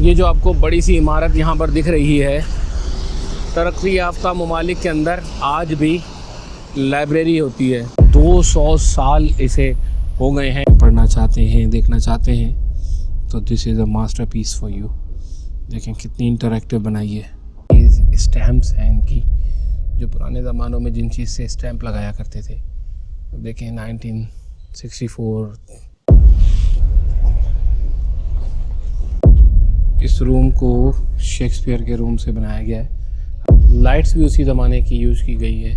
ये जो आपको बड़ी सी इमारत यहाँ पर दिख रही है, तरक्की याफ्ता ममालिक के अंदर आज भी लाइब्रेरी होती है। 200 साल इसे हो गए हैं। पढ़ना चाहते हैं, देखना चाहते हैं तो this is a masterpiece for you. देखें कितनी इंटरैक्टिव बनाई है। ये स्टैम्प्स हैं इनकी, जो पुराने ज़मानों में जिन चीज़ से स्टैम्प लगाया करते थे। तो देखें 1964। इस रूम को शेक्सपियर के रूम से बनाया गया है। लाइट्स भी उसी ज़माने की यूज़ की गई है।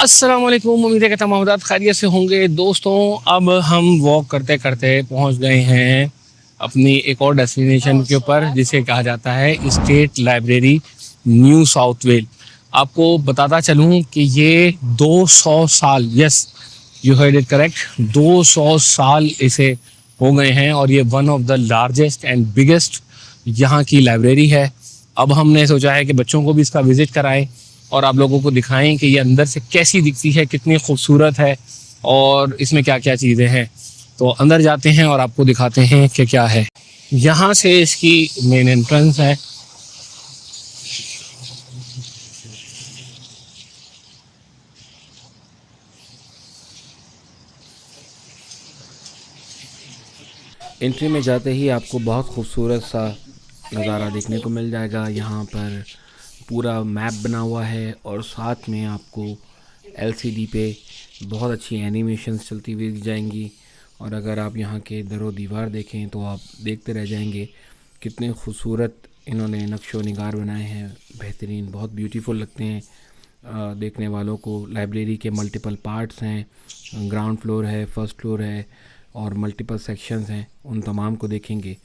अस्सलाम वालेकुम, उम्मीद है कि तमाम हज़रात खैरियत से होंगे। दोस्तों, अब हम वॉक करते करते पहुंच गए हैं अपनी एक और डेस्टिनेशन के ऊपर, जिसे कहा जाता है state library new south well. आपको बताता चलूं कि ये 200 साल, yes you heard it correct, 200 साल इसे हो गए हैं और ये one of the largest and biggest यहाँ की लाइब्रेरी है। अब हमने सोचा है कि बच्चों को भी इसका विज़िट कराएं और आप लोगों को दिखाएं कि ये अंदर से कैसी दिखती है, कितनी खूबसूरत है और इसमें क्या क्या चीज़ें हैं। तो अंदर जाते हैं और आपको दिखाते हैं कि क्या है। यहाँ से इसकी मेन एंट्रेंस है। एंट्री में जाते ही आपको बहुत खूबसूरत सा नज़ारा देखने को मिल जाएगा। यहाँ पर पूरा मैप बना हुआ है और साथ में आपको एलसीडी पे बहुत अच्छी एनिमेशंस चलती हुई दिख जाएंगी। और अगर आप यहाँ के दरो दीवार देखें तो आप देखते रह जाएंगे कितने खूबसूरत इन्होंने नक्शो निगार बनाए हैं। बेहतरीन, बहुत ब्यूटीफुल लगते हैं देखने वालों को। लाइब्रेरी के मल्टीपल पार्ट्स हैं, ग्राउंड फ्लोर है, फर्स्ट फ्लोर है और मल्टीपल सेक्शंस हैं, उन तमाम को देखेंगे।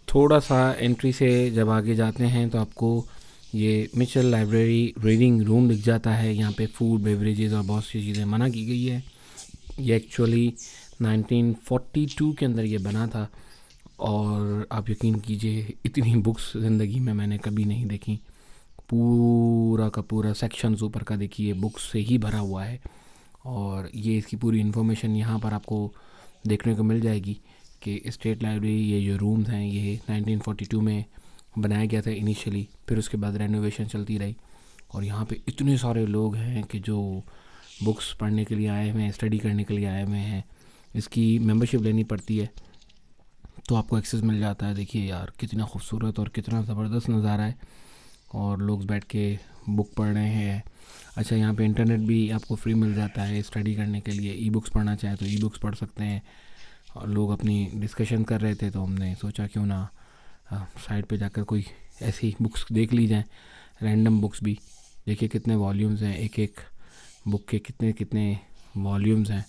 थोड़ा सा एंट्री से जब आगे जाते हैं तो आपको ये मिचेल लाइब्रेरी रीडिंग रूम दिख जाता है। यहाँ पे फूड, बेवरेजेस और बहुत सी चीज़ें मना की गई है। ये एक्चुअली 1942 के अंदर ये बना था और आप यकीन कीजिए इतनी बुक्स ज़िंदगी में मैंने कभी नहीं देखी। पूरा का पूरा सेक्शन ऊपर का देखिए बुक्स से ही भरा हुआ है और ये इसकी पूरी इन्फॉर्मेशन यहाँ पर आपको देखने को मिल जाएगी कि स्टेट लाइब्रेरी, ये जो रूम्स हैं, ये 1942 में बनाया गया था इनिशियली। फिर उसके बाद रेनोवेशन चलती रही और यहाँ पे इतने सारे लोग हैं कि जो बुक्स पढ़ने के लिए आए हुए हैं, स्टडी करने के लिए आए हुए हैं। इसकी मेंबरशिप लेनी पड़ती है तो आपको एक्सेस मिल जाता है। देखिए यार कितना खूबसूरत और कितना ज़बरदस्त नज़ारा है और लोग बैठ के बुक पढ़ रहे हैं। अच्छा, यहाँ पे इंटरनेट भी आपको फ्री मिल जाता है स्टडी करने के लिए। ई बुक्स पढ़ना चाहे तो ई बुक्स पढ़ सकते हैं। और लोग अपनी डिस्कशन कर रहे थे तो हमने सोचा क्यों ना साइड पे जाकर कोई ऐसी बुक्स देख ली जाए, रैंडम बुक्स भी। देखिए कितने वॉल्यूम्स हैं, एक एक बुक के कितने कितने वॉल्यूम्स हैं।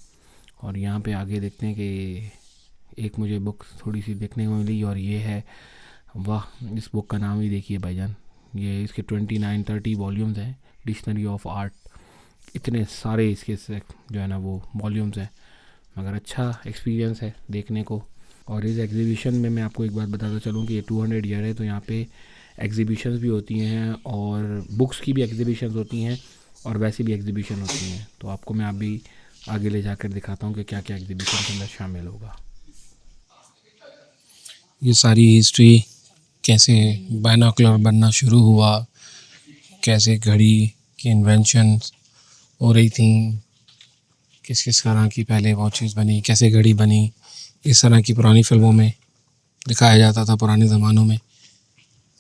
और यहाँ पे आगे देखते हैं कि एक मुझे बुक थोड़ी सी देखने को मिली और ये है, वाह, इस बुक का नाम ही देखिए भाईजान। ये इसके 29-30 वॉल्यूम्स हैं, डिक्शनरी ऑफ आर्ट। इतने सारे इसके जो है ना वो वॉल्यूम्स हैं, मगर अच्छा एक्सपीरियंस है देखने को। और इस एग्ज़िबिशन में मैं आपको एक बात बताता चलूँ कि ये 200 ईयर है तो यहाँ पे एग्ज़िबिशंस भी होती हैं और बुक्स की भी एग्ज़िबिशंस होती हैं और वैसी भी एग्ज़िबिशन होती हैं। तो आपको मैं अभी आगे ले जाकर दिखाता हूँ कि क्या क्या एग्ज़िबिशन के अंदर शामिल होगा। ये सारी हिस्ट्री, कैसे बाइनोकुलर बनना शुरू हुआ, कैसे घड़ी की इन्वेंशन हो रही थी, किस किस तरह की पहले वॉचेस बनी, कैसे घड़ी बनी, इस तरह की पुरानी फिल्मों में दिखाया जाता था। पुराने ज़मानों में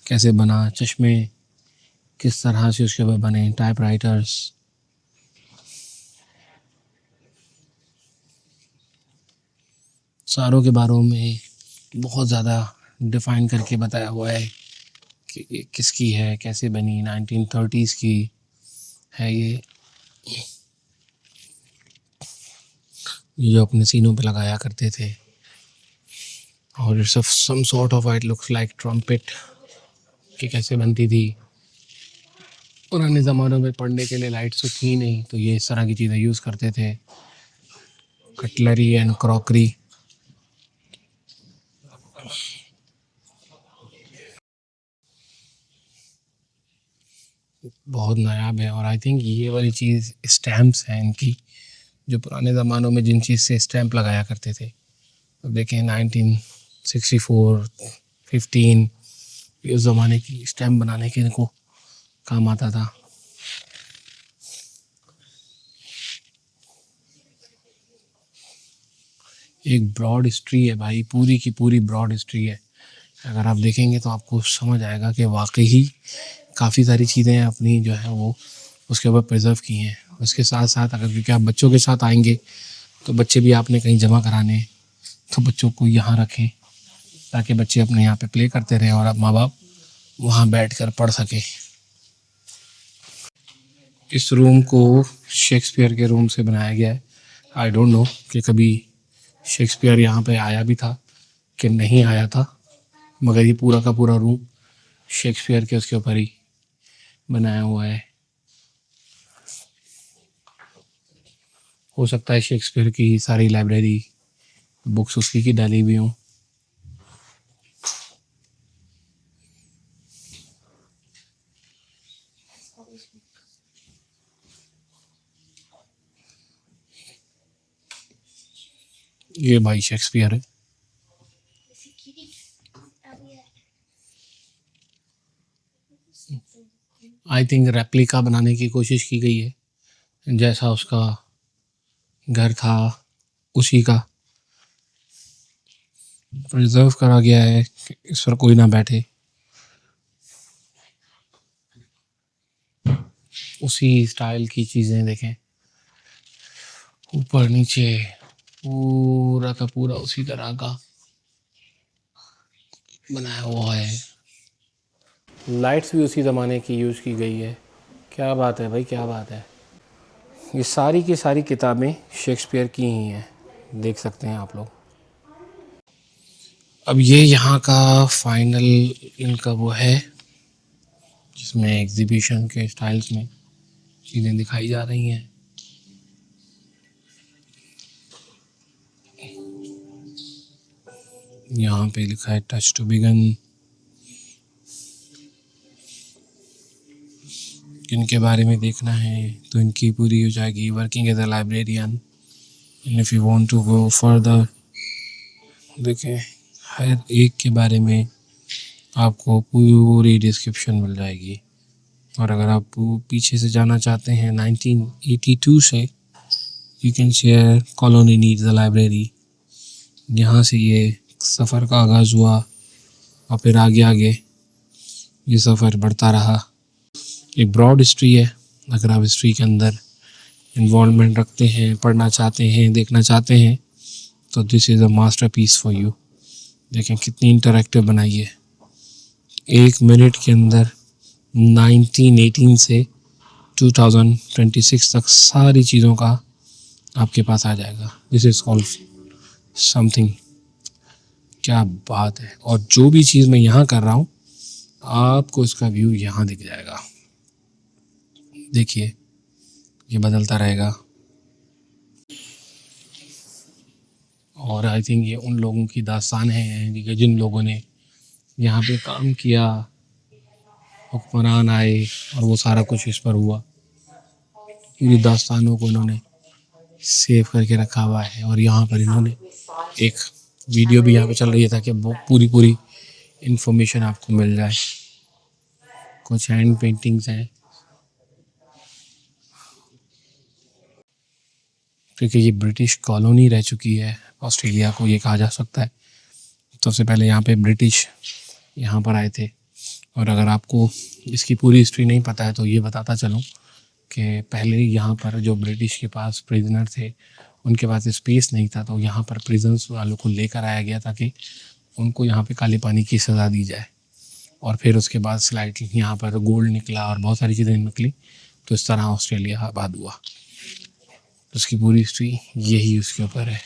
कैसे बना, चश्मे किस तरह से उसके बाद बने, टाइपराइटर्स। सारों के बारे में बहुत ज़्यादा डिफ़ाइन करके बताया हुआ है कि ये किसकी है, कैसे बनी। 1930s की है ये जो अपने सीनों पे लगाया करते थे। और it's some sort of, it looks like trumpet कि कैसे बनती थी। पुराने ज़मानों में पढ़ने के लिए लाइट्स तो थी नहीं तो ये इस तरह की चीज़ें यूज़ करते थे। Cutlery and crockery. बहुत नायाब है। और आई थिंक ये वाली चीज़ स्टैम्प्स हैं इनकी, जो पुराने ज़मानों में जिन चीज़ से स्टैंप लगाया करते थे। अब देखें 1964, 15 ये उस ज़माने की स्टैंप बनाने के इनको काम आता था। एक ब्रॉड हिस्ट्री है भाई, पूरी की पूरी ब्रॉड हिस्ट्री है। अगर आप देखेंगे तो आपको समझ आएगा कि वाकई ही काफ़ी सारी चीज़ें अपनी जो है वो उसके ऊपर प्रिजर्व की हैं। उसके साथ साथ अगर क्योंकि आप बच्चों के साथ आएंगे तो बच्चे भी आपने कहीं जमा कराने तो बच्चों को यहाँ रखें ताकि बच्चे अपने यहाँ पे प्ले करते रहें और अब माँ बाप वहाँ बैठ कर पढ़ सके। इस रूम को शेक्सपियर के रूम से बनाया गया है। आई डोंट नो कि कभी शेक्सपियर यहाँ पे आया भी था कि नहीं आया था, मगर ये पूरा का पूरा रूम शेक्सपियर के उसके ऊपर ही बनाया हुआ है। हो सकता है शेक्सपियर की सारी लाइब्रेरी बुक्स उसकी की डाली हुई हों। ये भाई शेक्सपियर है। आई थिंक रेप्लिका बनाने की कोशिश की गई है, जैसा उसका घर था उसी का प्रिजर्व करा गया है कि इस पर कोई ना बैठे। उसी स्टाइल की चीज़ें देखें, ऊपर नीचे पूरा का पूरा उसी तरह का बनाया हुआ है। लाइट्स भी उसी ज़माने की यूज़ की गई है। क्या बात है भाई, क्या बात है। ये सारी की सारी किताबें शेक्सपियर की ही हैं, देख सकते हैं आप लोग। अब ये यहाँ का फाइनल इनका वो है जिसमें एग्जीबिशन के स्टाइल्स में चीज़ें दिखाई जा रही हैं। यहाँ पे लिखा है टच टू बिगन। इनके बारे में देखना है तो इनकी पूरी हो जाएगी working as a librarian and if you want to go further. देखें हर एक के बारे में आपको पूरी डिस्क्रिप्शन मिल जाएगी। और अगर आप पीछे से जाना चाहते हैं 1982 से, you can share colony needs the library. यहाँ से ये सफ़र का आगाज़ हुआ और फिर आगे आगे ये सफ़र बढ़ता रहा। एक ब्रॉड हिस्ट्री है। अगर आप हिस्ट्री के अंदर इन्वॉल्वमेंट रखते हैं, पढ़ना चाहते हैं, देखना चाहते हैं तो this is a masterpiece for you. देखें कितनी इंटरैक्टिव बनाई है। 1 मिनट के अंदर 1918 से 2026 तक सारी चीज़ों का आपके पास आ जाएगा। This is called something. क्या बात है। और जो भी चीज़ मैं यहाँ कर रहा हूँ आपको इसका व्यू यहाँ दिख जाएगा। देखिए ये बदलता रहेगा। और आई थिंक ये उन लोगों की दास्तान है कि जिन लोगों ने यहाँ पे काम किया, हुक्मरान आए और वो सारा कुछ इस पर हुआ। पूरी दास्तानों को इन्होंने सेव करके रखा हुआ है। और यहाँ पर इन्होंने एक वीडियो भी यहाँ पे चल रही है ताकि वो पूरी पूरी इन्फॉर्मेशन आपको मिल जाए। कुछ हैंड पेंटिंग्स हैं क्योंकि ये ब्रिटिश कॉलोनी रह चुकी है ऑस्ट्रेलिया को, ये कहा जा सकता है। सबसे पहले यहाँ पे ब्रिटिश यहाँ पर आए थे। और अगर आपको इसकी पूरी हिस्ट्री नहीं पता है तो ये बताता चलूँ कि पहले यहाँ पर जो ब्रिटिश के पास प्रिजनर थे उनके पास स्पेस नहीं था, तो यहाँ पर प्रिजन्स वालों को लेकर आया गया ताकि उनको यहाँ पे काले पानी की सज़ा दी जाए। और फिर उसके बाद स्लाइटली यहाँ पर गोल्ड निकला और बहुत सारी चीज़ें निकली, तो इस तरह ऑस्ट्रेलिया आबाद हुआ। तो उसकी पूरी हिस्ट्री यही उसके ऊपर है।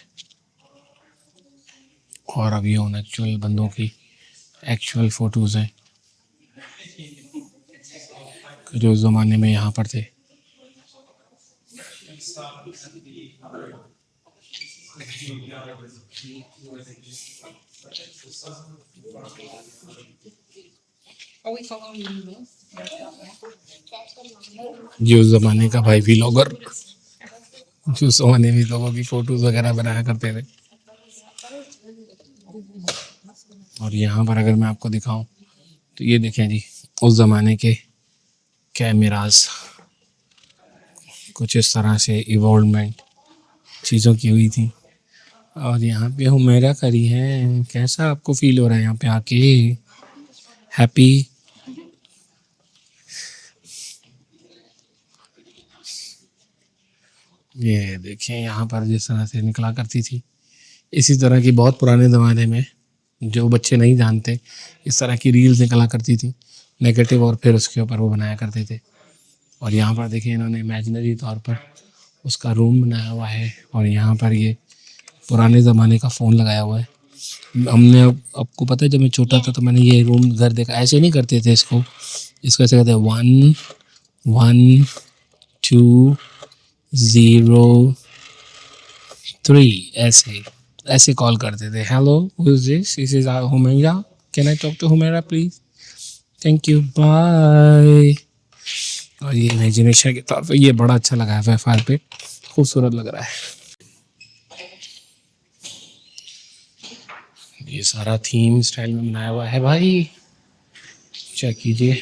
और अब ये उन एक्चुअल बंदों की एक्चुअल फ़ोटोज़ हैं जो उस ज़माने में यहाँ पर थे। ये उस ज़माने का भाई व्लॉगर जो सोने भी लोगों की फोटोज वगैरह बनाया करते थे। और यहाँ पर अगर मैं आपको दिखाऊं तो ये देखें जी, उस ज़माने के कैमरास कुछ इस तरह से इवॉल्वमेंट चीज़ों की हुई थी। और यहाँ पे हुमेरा करी है। कैसा आपको फील हो रहा है यहाँ पे आके? हैप्पी? ये देखें यहाँ पर जिस तरह से निकला करती थी, इसी तरह की बहुत पुराने ज़माने में, जो बच्चे नहीं जानते, इस तरह की रील्स निकला करती थी नेगेटिव, और फिर उसके ऊपर वो बनाया करते थे। और यहाँ पर देखिए इन्होंने इमेजिनरी तौर पर उसका रूम बनाया हुआ है। और यहाँ पर ये पुराने ज़माने का फ़ोन लगाया हुआ है। हमने आपको पता है, जब मैं छोटा था तो मैंने ये रूम घर देखा। ऐसे नहीं करते थे इसको ऐसे कहते हैं 1 1 2 0 3, ऐसे ऐसे कॉल करते थे। Hello, who is this is Humaira, can I talk to Humaira please, thank you, bye. और ये इमेजिनेशन के तौर पे ये बड़ा अच्छा लगा है, फायर पे खूबसूरत लग रहा है। ये सारा थीम स्टाइल में बनाया हुआ है भाई, चेक कीजिए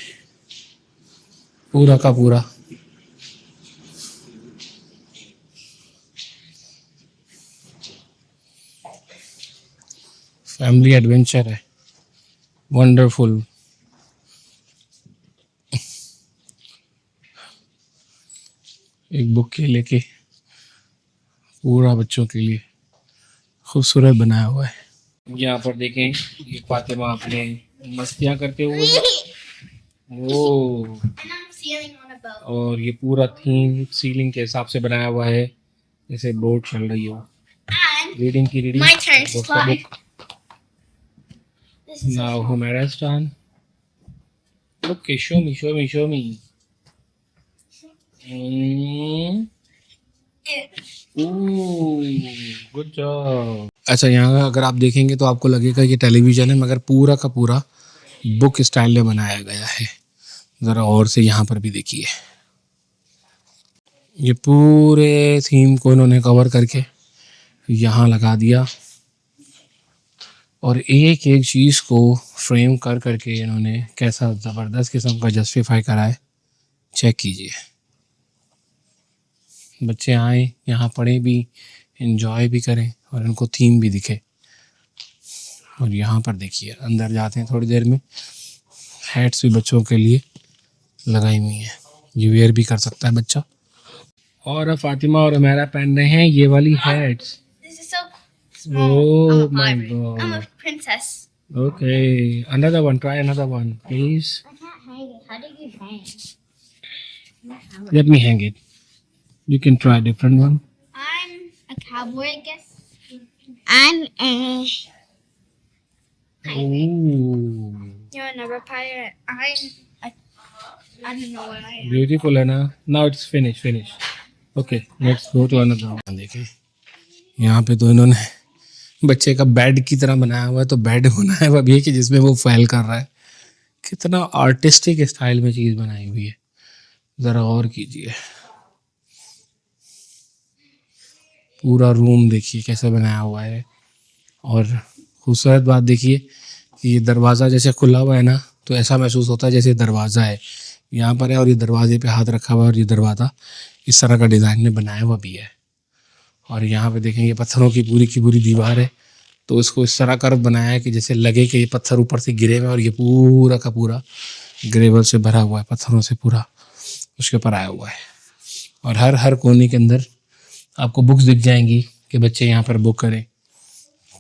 पूरा का पूरा। फैमिली एडवेंचर है, वंडरफुल। एक बुक के लेके पूरा बच्चों के लिए खूबसूरत बनाया हुआ है। यहाँ पर देखें ये फातिमा अपने मस्तियाँ करते हुए, वो और ये पूरा थीम सीलिंग के हिसाब से बनाया हुआ है, जैसे बोट चल रही हो। रीडिंग की रीडिंग, बुक का book. Now Humaira's turn. Okay, show me. Good job. अच्छा, यहाँ अगर आप देखेंगे तो आपको लगेगा ये टेलीविज़न है, मगर पूरा का पूरा बुक स्टाइल में बनाया गया है। ज़रा और से यहाँ पर भी देखिए, ये पूरे थीम को इन्होंने कवर करके यहाँ लगा दिया, और एक एक चीज़ को फ्रेम कर करके इन्होंने कैसा ज़बरदस्त किस्म का जस्टिफाई करा है। चेक कीजिए, बच्चे आए यहाँ पढ़ें भी, इंजॉय भी करें, और इनको थीम भी दिखे। और यहाँ पर देखिए अंदर जाते हैं थोड़ी देर में, हैट्स भी बच्चों के लिए लगाई हुई हैं, ये वेयर भी कर सकता है बच्चा। और फातिमा और हमारा पहन रहे हैं ये वाली hats. Oh my god. I'm a princess. Okay, another one. Try another one, please. I can't hang it. How do you hang? Let me hang it. You can try a different one. I'm a cowboy, I guess. I'm a. Ooh, You're another pirate. I don't know what I am. beautiful, Anna. Now it's finished. Okay, let's go to another one. देखिए यहाँ पे तो इन्होंने बच्चे का bed की तरह बनाया हुआ है, तो बेड बनाया हुआ भी है कि जिसमें वो फैल कर रहा है। कितना आर्टिस्टिक स्टाइल में चीज़ बनाई हुई है, ज़रा और कीजिए। पूरा रूम देखिए कैसे बनाया हुआ है। और खूबसूरत बात देखिए कि ये दरवाज़ा जैसे खुला हुआ है ना, तो ऐसा महसूस होता है जैसे दरवाज़ा है यहाँ पर है, और ये दरवाजे पे हाथ रखा हुआ है, और ये दरवाज़ा इस तरह का डिज़ाइन में बनाया हुआ भी है। और यहाँ पे देखेंगे पत्थरों की पूरी दीवार है, तो इसको इस तरह कर्व बनाया है कि जैसे लगे कि ये पत्थर ऊपर से गिरे हुए, और ये पूरा का पूरा ग्रेवल से भरा हुआ है, पत्थरों से पूरा उसके ऊपर आया हुआ है। और हर कोने के अंदर आपको बुक्स दिख जाएंगी कि बच्चे यहाँ पर बुक करें।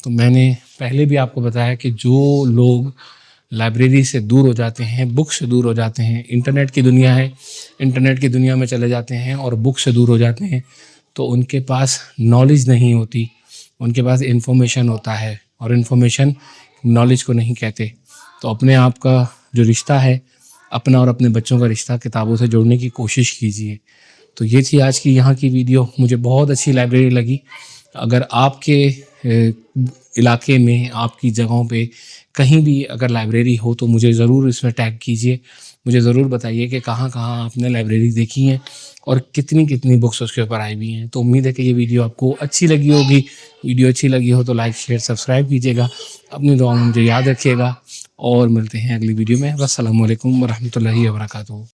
तो मैंने पहले भी आपको बताया कि जो लोग लाइब्रेरी से दूर हो जाते हैं, बुक से दूर हो जाते हैं, इंटरनेट की दुनिया है, इंटरनेट की दुनिया में चले जाते हैं और बुक से दूर हो जाते हैं, तो उनके पास नॉलेज नहीं होती, उनके पास इन्फॉर्मेशन होता है, और इन्फॉर्मेशन नॉलेज को नहीं कहते। तो अपने आप का जो रिश्ता है, अपना और अपने बच्चों का रिश्ता किताबों से जोड़ने की कोशिश कीजिए। तो ये थी आज की यहाँ की वीडियो, मुझे बहुत अच्छी लाइब्रेरी लगी। अगर आपके इलाके में, आपकी जगहों पे कहीं भी अगर लाइब्रेरी हो तो मुझे ज़रूर इसमें टैग कीजिए। मुझे ज़रूर बताइए कि कहाँ-कहाँ आपने लाइब्रेरी देखी हैं और कितनी-कितनी बुक्स उसके ऊपर आई हुई हैं। तो उम्मीद है कि ये वीडियो आपको अच्छी लगी होगी। वीडियो अच्छी लगी हो तो लाइक, शेयर, सब्सक्राइब कीजिएगा। अपनी दुआओं में मुझे याद रखिएगा और मिलते हैं अगली वीडियो में। वस्सलामु अलैकुम व रहमतुल्लाहि व बरकातुहू।